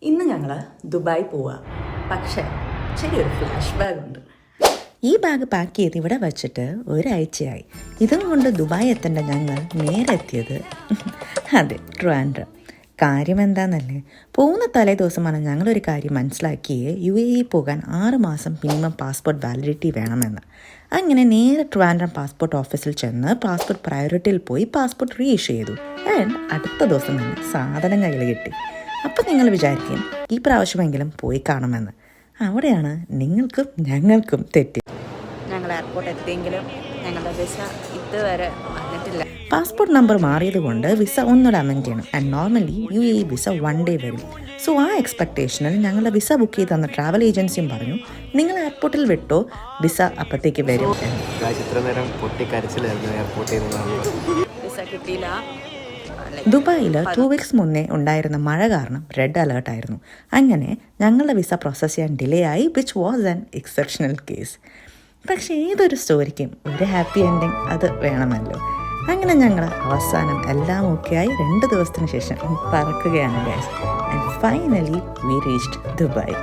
ഇന്ന് ഞങ്ങൾ ദുബായ് പോവുക. പക്ഷേ ചെറിയൊരു ഫ്ലാഷ് ബാഗ് ഉണ്ട്. ഈ ബാഗ് പാക്ക് ചെയ്ത് ഇവിടെ വച്ചിട്ട് ഒരാഴ്ചയായി. ഇതും കൊണ്ട് ദുബായ് എത്തേണ്ട ഞങ്ങൾ നേരെ എത്തിയത് അതെ, ട്രിവാൻഡ്രം. കാര്യം എന്താണെന്നല്ലേ, പോകുന്ന തലേ ദിവസമാണ് ഞങ്ങളൊരു കാര്യം മനസ്സിലാക്കിയേ UAE പോകാൻ 6 മാസം മിനിമം പാസ്പോർട്ട് വാലിഡിറ്റി വേണമെന്ന്. അങ്ങനെ നേരെ ട്രിവാൻഡ്രം പാസ്പോർട്ട് ഓഫീസിൽ ചെന്ന് പാസ്പോർട്ട് പ്രയോറിറ്റിയിൽ പോയി പാസ്പോർട്ട് റീഇഷ്യൂ ചെയ്തു. ആൻഡ് അടുത്ത ദിവസം തന്നെ സാധനം കയ്യിൽ കിട്ടി. അപ്പം നിങ്ങൾ വിചാരിക്കും ഈ പ്രാവശ്യമെങ്കിലും പോയി കാണുമെന്ന്. അവിടെയാണ് നിങ്ങൾക്കും ഞങ്ങൾക്കും തെറ്റി. ഞങ്ങൾ എയർപോർട്ട് എത്തിയെങ്കിലും ഞങ്ങളുടെ വിസ ഇതുവരെ വന്നിട്ടില്ല. പാസ്പോർട്ട് നമ്പർ മാറിയത് കൊണ്ട് വിസ ഒന്നുകൂടെ അമെൻഡ് ചെയ്യണം. And normally UAE visa 1 day വരും. സോ ആ എക്സ്പെക്ടേഷനിൽ ഞങ്ങളുടെ വിസ ബുക്ക് ചെയ്ത് തന്ന ട്രാവൽ ഏജൻസിയും പറഞ്ഞു, നിങ്ങൾ എയർപോർട്ടിൽ വിട്ടോ, വിസ അപ്പത്തേക്ക് വരും. വിസ കിട്ടിയില്ല. ദുബായിൽ 2 weeks മുന്നേ ഉണ്ടായിരുന്ന മഴ കാരണം റെഡ് അലേർട്ടായിരുന്നു. അങ്ങനെ ഞങ്ങളുടെ വിസ പ്രോസസ് ചെയ്യാൻ ഡിലേ ആയി, which was an exceptional case. പക്ഷേ ഏതൊരു സ്റ്റോറിക്കും ഒരു ഹാപ്പി എൻഡിങ് അത് വേണമല്ലോ. അങ്ങനെ ഞങ്ങൾ അവസാനം എല്ലാം ഓക്കെയായി 2 ദിവസത്തിന് ശേഷം പറക്കുകയാണ് guys. And finally we reached Dubai.